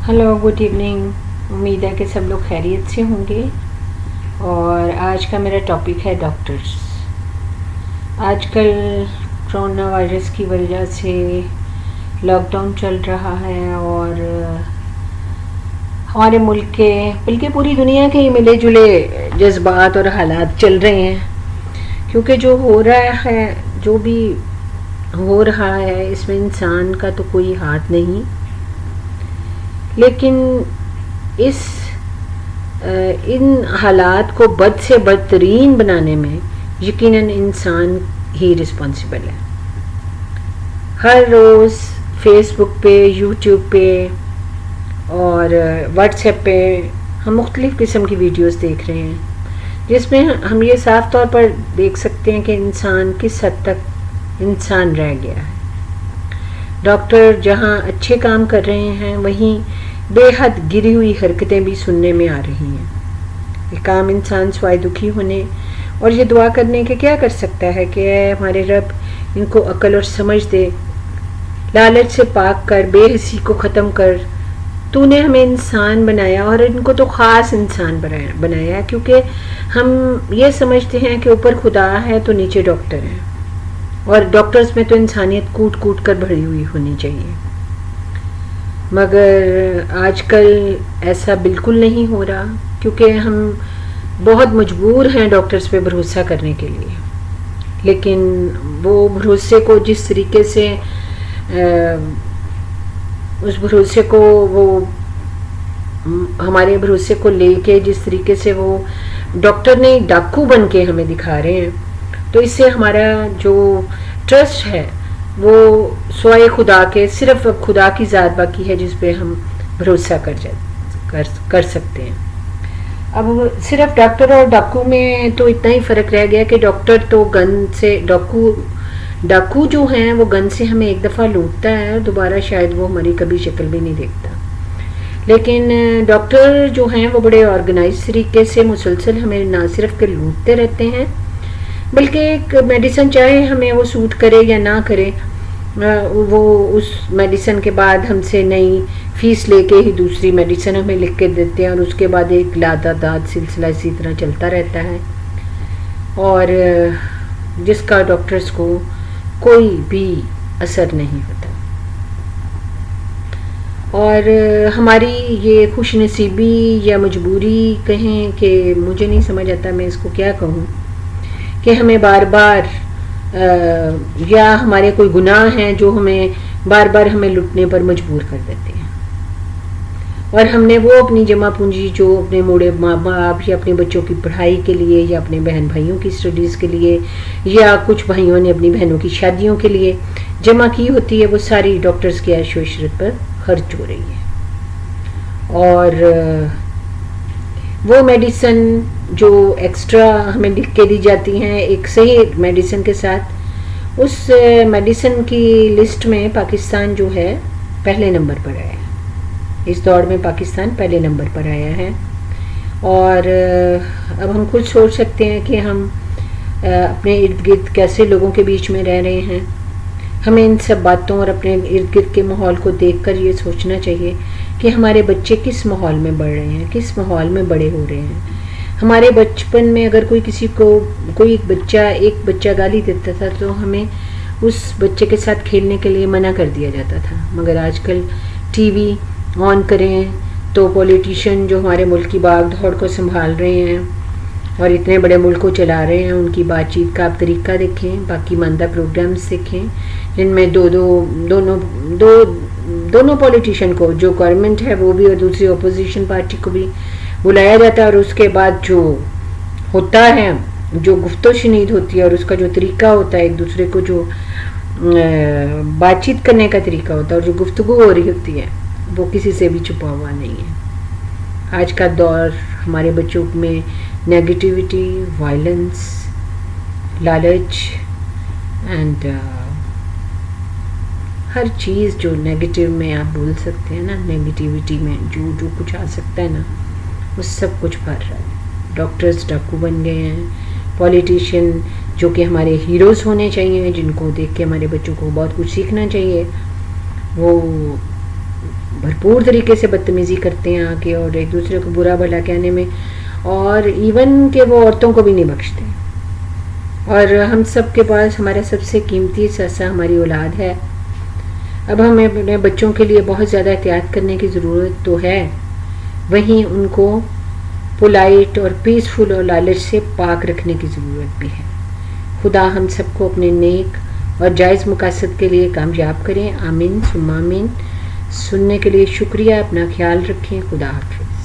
Hello, good evening. उम्मीद है कि सब लोग खैरियत से होंगे। और आज का मेरा टॉपिक है डॉक्टर्स। आजकल कोरोना वायरस की वजह से लॉकडाउन चल रहा है और हमारे मुल्क के बल्कि पूरी दुनिया के ही मिले जुले जज्बात और हालात चल रहे हैं, क्योंकि जो हो रहा है, जो भी हो रहा है, इसमें इंसान का तो कोई हाथ नहीं। लेकिन इन हालात को बद से बदतरीन बनाने में यकीनन इंसान ही रिस्पॉन्सिबल है। हर रोज़ फेसबुक पे, यूट्यूब पे और व्हाट्सएप पे हम मुख्तलिफ़ किस्म की वीडियोस देख रहे हैं, जिसमें हम ये साफ तौर पर देख सकते हैं कि इंसान किस हद तक इंसान रह गया है। डॉक्टर जहाँ अच्छे काम कर रहे हैं, वहीं बेहद गिरी हुई हरकतें भी सुनने में आ रही हैं। ये काम इंसान स्वाय दुखी होने और ये दुआ करने के क्या कर सकता है कि हमारे रब इनको अक्ल और समझ दे, लालच से पाक कर, बेहसी को ख़त्म कर। तूने हमें इंसान बनाया और इनको तो ख़ास इंसान बनाया है, क्योंकि हम ये समझते हैं कि ऊपर खुदा है तो नीचे डॉक्टर हैं, और डॉक्टर्स में तो इंसानियत कूट कूट कर भरी हुई होनी चाहिए। मगर आजकल ऐसा बिल्कुल नहीं हो रहा, क्योंकि हम बहुत मजबूर हैं डॉक्टर्स पे भरोसा करने के लिए। लेकिन वो भरोसे को जिस तरीके से उस भरोसे को वो हमारे भरोसे को लेके जिस तरीके से वो डॉक्टर ने डाकू बन के हमें दिखा रहे हैं, तो इससे हमारा जो ट्रस्ट है वो स्वाय खुदा के, सिर्फ खुदा की ज़ात बाकी है जिस पे हम भरोसा कर सकते हैं। अब सिर्फ डॉक्टर और डाकू में तो इतना ही फ़र्क रह गया कि डॉक्टर तो गन से, डाकू जो हैं वो गन से हमें एक दफ़ा लूटता है, दोबारा शायद वो हमारी कभी शक्ल भी नहीं देखता। लेकिन डॉक्टर जो हैं वो बड़े ऑर्गेनाइज तरीके से मुसलसल हमें ना सिर्फ के लूटते रहते हैं, बल्कि एक मेडिसिन चाहे हमें वो सूट करे या ना करे, वो उस मेडिसिन के बाद हमसे नई फीस लेके ही दूसरी मेडिसिन हमें लिख के देते हैं, और उसके बाद एक लादादाद सिलसिला इसी तरह चलता रहता है, और जिसका डॉक्टर्स को कोई भी असर नहीं होता। और हमारी ये खुश नसीबी या मजबूरी कहें कि मुझे नहीं समझ आता मैं इसको क्या कहूँ, कि हमें बार बार या हमारे कोई गुनाह हैं जो हमें बार बार हमें लुटने पर मजबूर कर देते हैं, और हमने वो अपनी जमा पूंजी जो अपने मोड़े माँ बाप या अपने बच्चों की पढ़ाई के लिए या अपने बहन भाइयों की स्टडीज़ के लिए या कुछ भाइयों ने अपनी बहनों की शादियों के लिए जमा की होती है, वो सारी डॉक्टर्स की ऐश व इशरत पर खर्च हो रही है। और वो मेडिसिन जो एक्स्ट्रा हमें लिख के दी जाती हैं एक सही मेडिसिन के साथ, उस मेडिसिन की लिस्ट में पाकिस्तान जो है पहले नंबर पर आया है। इस दौर में पाकिस्तान पहले नंबर पर आया है। और अब हम खुद सोच सकते हैं कि हम अपने इर्द गिर्द कैसे लोगों के बीच में रह रहे हैं। हमें इन सब बातों और अपने इर्द गिर्द के माहौल को देखकर ये सोचना चाहिए कि हमारे बच्चे किस माहौल में बढ़ रहे हैं, किस माहौल में बड़े हो रहे हैं। हमारे बचपन में अगर कोई एक बच्चा गाली देता था तो हमें उस बच्चे के साथ खेलने के लिए मना कर दिया जाता था। मगर आजकल टीवी ऑन करें तो पॉलिटिशियन जो हमारे मुल्क की भाग दौड़ को संभाल रहे हैं और इतने बड़े मुल्क को चला रहे हैं, उनकी बातचीत का आप तरीका देखें, बाकी मानदा प्रोग्राम्स देखें, जिनमें दोनों पॉलिटिशियन को, जो गवर्नमेंट है वो भी और दूसरी अपोजिशन पार्टी को भी बुलाया जाता है, और उसके बाद जो होता है, जो गुफ्तो शनीद होती है और उसका जो तरीका होता है, एक दूसरे को जो बातचीत करने का तरीका होता है और जो गुफ्तगू हो रही होती है, वो किसी से भी छुपा हुआ नहीं है। आज का दौर हमारे बच्चों में नेगेटिविटी, वायलेंस, लालच एंड हर चीज़ जो नेगेटिव में आप बोल सकते हैं ना, नेगेटिविटी में जो कुछ आ सकता है ना, वो सब कुछ भर रहा है। डॉक्टर्स डाकू बन गए हैं, पॉलिटिशियन जो कि हमारे हीरोज़ होने चाहिए, जिनको देख के हमारे बच्चों को बहुत कुछ सीखना चाहिए, वो بھرپور طریقے سے بدتمیزی کرتے ہیں آ کے، اور ایک دوسرے کو برا بھلا کہنے میں، اور ایون کہ وہ عورتوں کو بھی نہیں بخشتے. اور ہم سب کے پاس ہمارا سب سے قیمتی ثاثہ ہماری اولاد ہے. اب ہمیں اپنے بچوں کے لیے بہت زیادہ احتیاط کرنے کی ضرورت تو ہے، وہیں ان کو پولائٹ اور پیسفل اور لالچ سے پاک رکھنے کی ضرورت بھی ہے. خدا ہم سب کو اپنے نیک اور جائز مقاصد کے لیے کامیاب کریں. آمین ثم آمین. سننے کے لیے شکریہ. اپنا خیال رکھیں. خدا حافظ.